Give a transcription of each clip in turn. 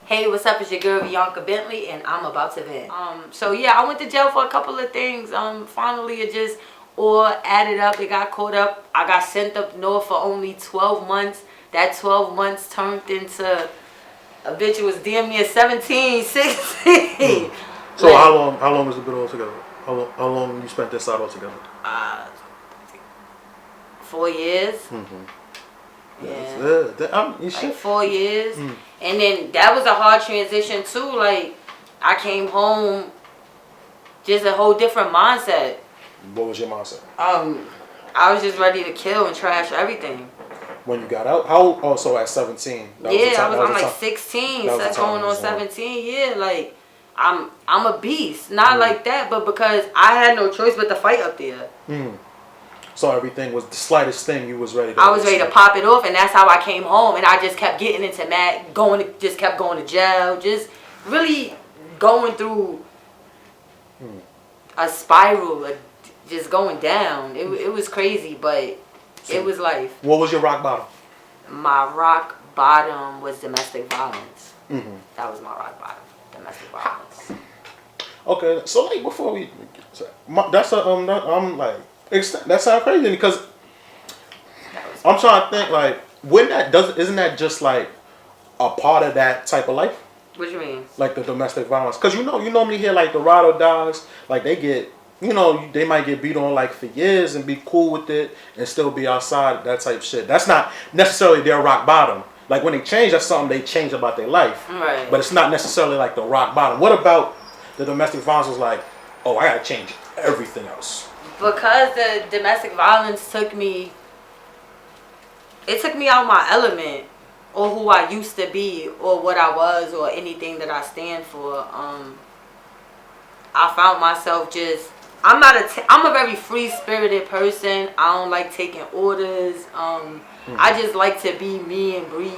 Hey, what's up? It's your girl Vianca Bentley, and I'm about to vent. So yeah, I went to jail for a couple of things. Finally, it just all added up. It got caught up. I got sent up north for only 12 months. That 12 months turned into a bitch who was damn near 17, 16. So like, how long has it been all together? How long you spent this out altogether? 4 years. Mm-hmm. Yeah. Like 4 years. And then that was a hard transition too. Like, I came home just a whole different mindset. What was your mindset? I was just ready to kill and trash everything. When you got out? How? Oh, so at 17. I'm like 16, so going on 17. Yeah, like I'm a beast. Not like that, but because I had no choice but to fight up there. So everything was the slightest thing you was ready to. I was ready to pop it off, and that's how I came home. And I just kept getting into just kept going to jail, just really going through a spiral, just going down. It was crazy, but it was life. What was your rock bottom? My rock bottom was domestic violence. That was my rock bottom, domestic violence. Okay, so like before we, that's a I'm like. That sounds crazy because I'm trying to think like isn't that just like a part of that type of life? What you mean? Like the domestic violence, because you normally hear like the ride or dies, like they get they might get beat on like for years and be cool with it and still be outside, that type of shit. That's not necessarily their rock bottom. Like when they change, that's something they change about their life. Right. But it's not necessarily like the rock bottom. What about the domestic violence was like, oh, I gotta change everything else? Because the domestic violence took me out my element, or who I used to be, or what I was, or anything that I stand for. I found myself just, I'm a very free-spirited person. I don't like taking orders. I just like to be me and breathe,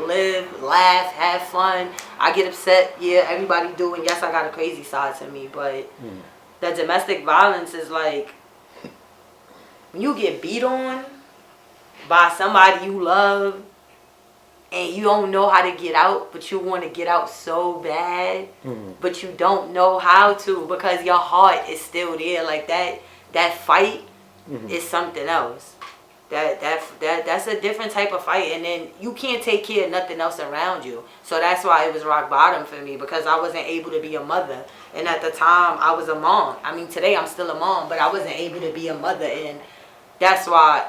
live, laugh, have fun. I get upset, yeah, everybody do, and yes, I got a crazy side to me, but the domestic violence is like, when you get beat on by somebody you love and you don't know how to get out, but you want to get out so bad, but you don't know how to because your heart is still there. Like that fight is something else. That's a different type of fight, and then you can't take care of nothing else around you. So that's why it was rock bottom for me, because I wasn't able to be a mother. And at the time, I was a mom. I mean, today I'm still a mom, but I wasn't able to be a mother, and that's why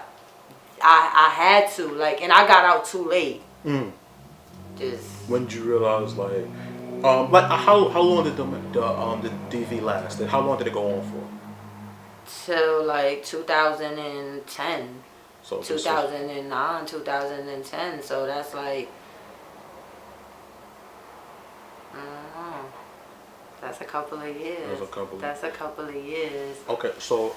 I had to, like, and I got out too late. Just when did you realize, like how long did the DV last? How long did it go on for? Till like 2010. So 2009, 2010. So that's like, that's a couple of years. That's a couple of years. Okay, so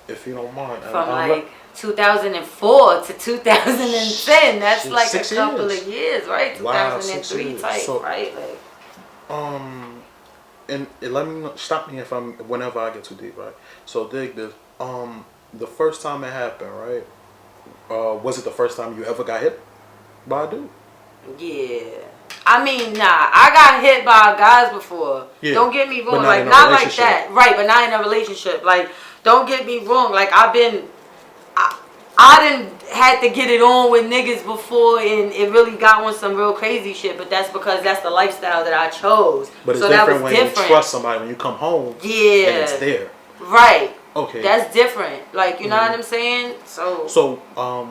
if you don't mind, from like 2004 to 2010, that's like a couple of years, right? 2003 type, so, right? Like, and let me stop me whenever I get too deep, right? So dig this. The first time it happened, right? Was it the first time you ever got hit by a dude? Yeah. I mean, nah. I got hit by guys before. Yeah. Don't get me wrong. Like, not like that. Right, but not in a relationship. Like, don't get me wrong. Like, I didn't had to get it on with niggas before, and it really got on some real crazy shit. But that's because that's the lifestyle that I chose. But it's different when you trust somebody, when you come home. Yeah. And it's there. Right. Okay. That's different. Like, you know what I'm saying? So,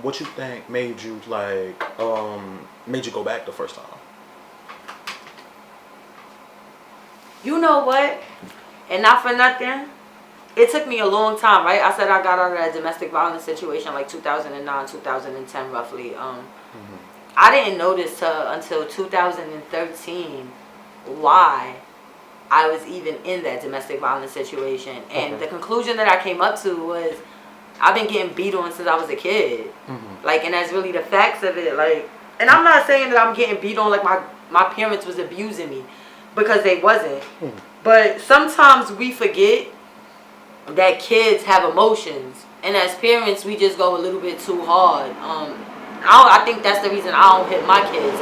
what you think made you made you go back the first time? You know what? And not for nothing, it took me a long time, right? I said I got out of that domestic violence situation like 2009, 2010 roughly. I didn't notice until 2013 why I was even in that domestic violence situation. And the conclusion that I came up to was, I've been getting beat on since I was a kid. Like, and that's really the facts of it. Like, and I'm not saying that I'm getting beat on like my parents was abusing me, because they wasn't. But sometimes we forget that kids have emotions, and as parents we just go a little bit too hard. I think that's the reason I don't hit my kids.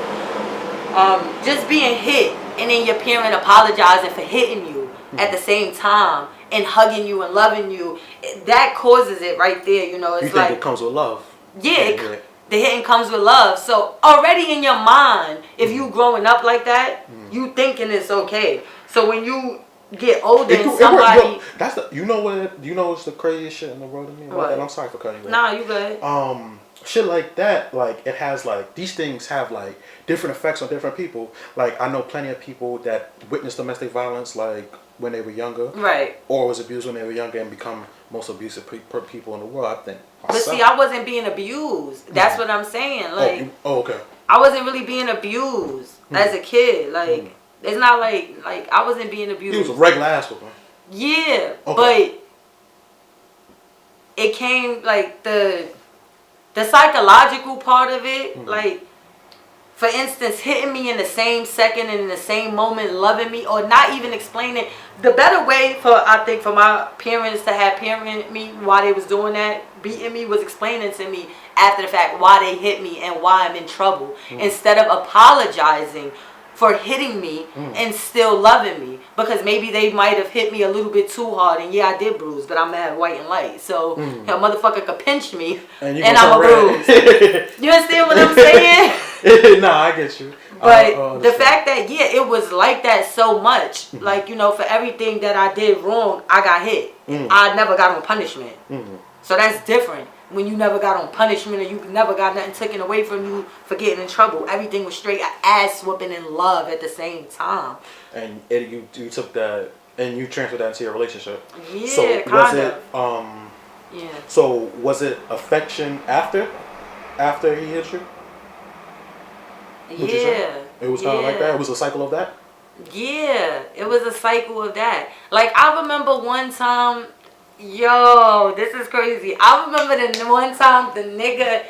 just being hit and then your parent apologizing for hitting you at the same time and hugging you and loving you, that causes it right there. You know, it's you think it comes with love? Yeah, the hitting comes with love. So already in your mind, if you growing up like that, you thinking it's okay. So when you get older and somebody, that's the, you know what's the craziest shit in the world to me? What? And I'm sorry for cutting you off. Nah, you good. Shit like that, like it has like these things have like different effects on different people. Like I know plenty of people that witnessed domestic violence like when they were younger, right? Or was abused when they were younger and become most abusive people in the world. I think. But see, I wasn't being abused. That's what I'm saying. Like, okay. I wasn't really being abused as a kid. Like, it's not like I wasn't being abused. He was a regular asshole, man. Yeah, okay. But it came like the psychological part of it, like, for instance, hitting me in the same second and in the same moment, loving me, or not even explaining. The better way I think for my parents to have parented me while they was doing that, beating me, was explaining to me after the fact why they hit me and why I'm in trouble, instead of apologizing for hitting me and still loving me, because maybe they might have hit me a little bit too hard, and yeah, I did bruise, but I'm mad white and light, so a motherfucker could pinch me and I'm a bruise. You understand what I'm saying? No, I get you. But the fact that it was like that so much, like, you know, for everything that I did wrong, I got hit. I never got on punishment. So that's different. When you never got on punishment, or you never got nothing taken away from you for getting in trouble. Everything was straight ass whooping and love at the same time. And you took that and you transferred that into your relationship. Yeah, so kind of. Yeah. So was it affection after he hit you? Yeah. It was kind of like that. It was a cycle of that. Yeah, it was a cycle of that. Like, I remember one time. Yo, this is crazy. I remember the one time the nigga,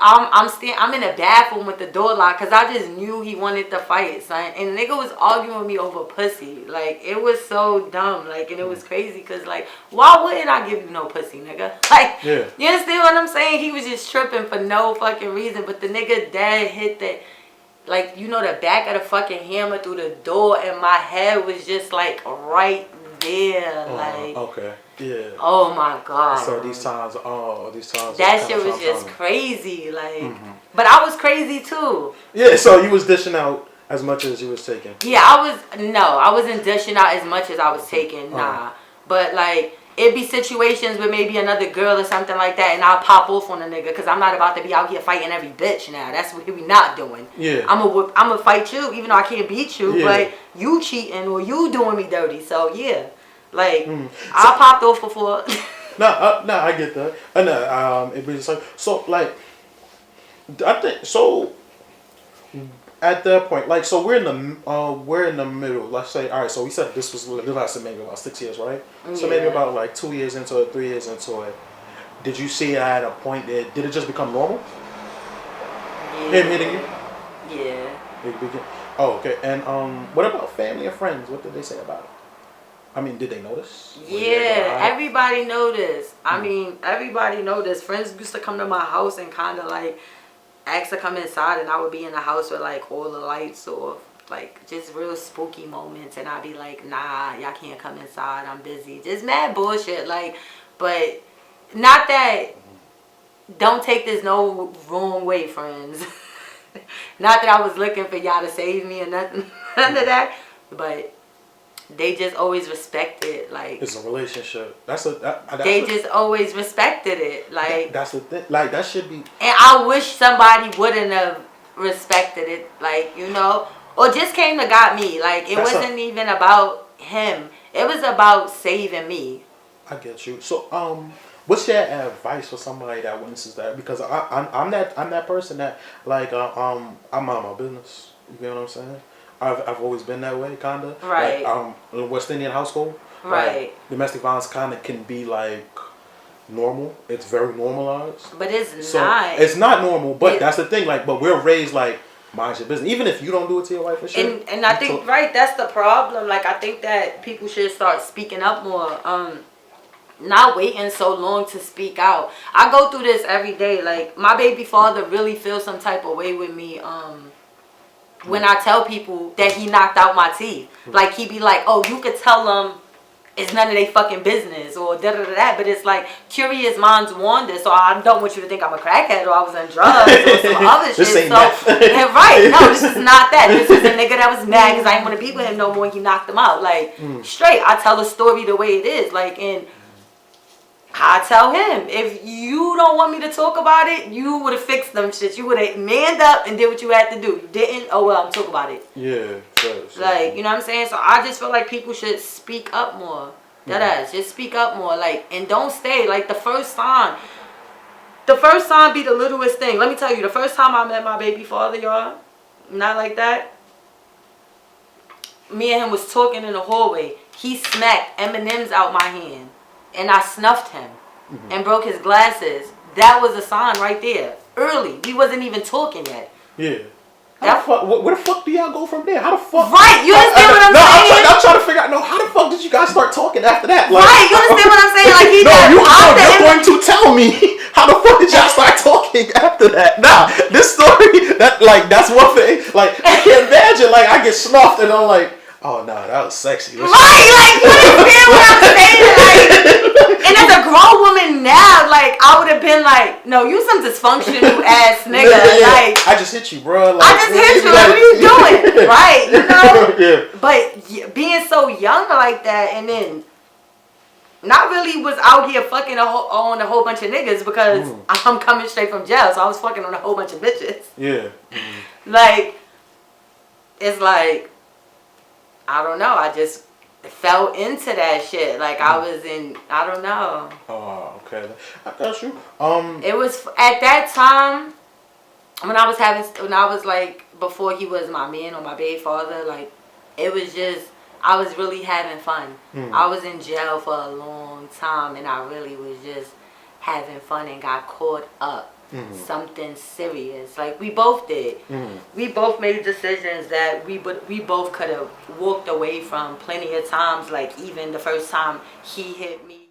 I'm in the bathroom with the door locked because I just knew he wanted to fight, son. And the nigga was arguing with me over pussy. Like, it was so dumb. Like, and it was crazy because, like, why wouldn't I give you no pussy, nigga? Like, yeah. You understand what I'm saying? He was just tripping for no fucking reason. But the nigga dead hit the, like, you know, the back of the fucking hammer through the door, and my head was just, like, right there. Like, okay. Yeah. Oh my God. So these times. That shit was just crazy, like. But I was crazy too. Yeah. So you was dishing out as much as you was taking. Yeah, I wasn't dishing out as much as I was taking. Nah. But like, it'd be situations with maybe another girl or something like that, and I'll pop off on a nigga because I'm not about to be out here fighting every bitch now. That's what we not doing. Yeah. I'ma fight you even though I can't beat you, but you cheating or you doing me dirty. So yeah. Like, I popped off before. No, I get that. It was like, so, like, I think, so, at that point, like, so we're in the middle. Let's say, all right, so we said this lasted maybe about 6 years, right? Yeah. So maybe about, like, 2 years into it, 3 years into it. Did you see at a point did it just become normal? Yeah. Him hitting you? Yeah. Oh, okay. And, what about family and friends? What did they say about it? I mean, did they notice? Yeah, everybody noticed. I mean, everybody noticed. Friends used to come to my house and kind of like ask to come inside, and I would be in the house with like all the lights off, like just real spooky moments, and I'd be like, nah, y'all can't come inside, I'm busy. Just mad bullshit, like, but not that, don't take this no wrong way, friends. Not that I was looking for y'all to save me or nothing, none of that, but they just always respected, like, it's a relationship. They just always respected it, like. That's the thing. Like, that should be. And I wish somebody wouldn't have respected it, like, you know, or just came to got me. Like, it wasn't even about him. It was about saving me. I get you. So, what's your advice for somebody that witnesses that? Because I'm that person that, like, I'm on my business. You get what I'm saying? I've always been that way, kinda. Right. Like, in a West Indian household. Right. Like, domestic violence kinda can be like normal. It's very normalized. But it's not. It's not normal, but that's the thing. Like, but we're raised like, mind your business. Even if you don't do it to your wife and shit. And I think that's the problem. Like, I think that people should start speaking up more. Not waiting so long to speak out. I go through this every day. Like, my baby father really feels some type of way with me. when I tell people that he knocked out my teeth. Like, he be like, oh, you could tell them it's none of their fucking business or da-da-da-da. But it's like, curious minds wander. So I don't want you to think I'm a crackhead or I was on drugs or some other shit. This ain't so, that. right. No, this is not that. This was a nigga that was mad because I didn't want to be with him no more and he knocked him out. Like, straight. I tell the story the way it is. Like, and I tell him, if you don't want me to talk about it, you would have fixed them shit. You would have manned up and did what you had to do. You didn't? Oh, well, I'm talk about it. Yeah, sure. Like, you know what I'm saying? So I just feel like people should speak up more. Deadass. Just speak up more. Like, and don't stay. Like, the first time be the littlest thing. Let me tell you, the first time I met my baby father, y'all, not like that, me and him was talking in the hallway. He smacked M&M's out my hand. And I snuffed him and broke his glasses. That was a sign right there. Early. We wasn't even talking yet. Yeah. Where the fuck do y'all go from there? How the fuck? Right, you understand what I'm saying? I'm trying to figure out. No, how the fuck did you guys start talking after that? Like, right, you understand what I'm saying? Like, you're going to tell me how the fuck did y'all start talking after that? Nah, this story, that's one thing. Like, I can't imagine. Like, I get snuffed and I'm like, oh no, that was sexy. Right, like, you understand what I'm saying? Like, and as a grown woman now, like, I would have been like, no, you some dysfunctional ass nigga. Yeah. Like, I just hit you, bro. Like, I just hit you. Like, what are you doing? Right, you know? Yeah. But being so young like that, and then not really was out here fucking on a whole bunch of niggas because I'm coming straight from jail, so I was fucking on a whole bunch of bitches. Yeah. Like, it's like, I don't know. I just fell into that shit. Like, I was in, I don't know. Oh, okay. I got you. It was at that time when I was like, before he was my man or my baby father, like, it was just, I was really having fun. I was in jail for a long time and I really was just having fun and got caught up. Something serious. Like, we both did. We both made decisions that we both could have walked away from plenty of times. Like, even the first time he hit me.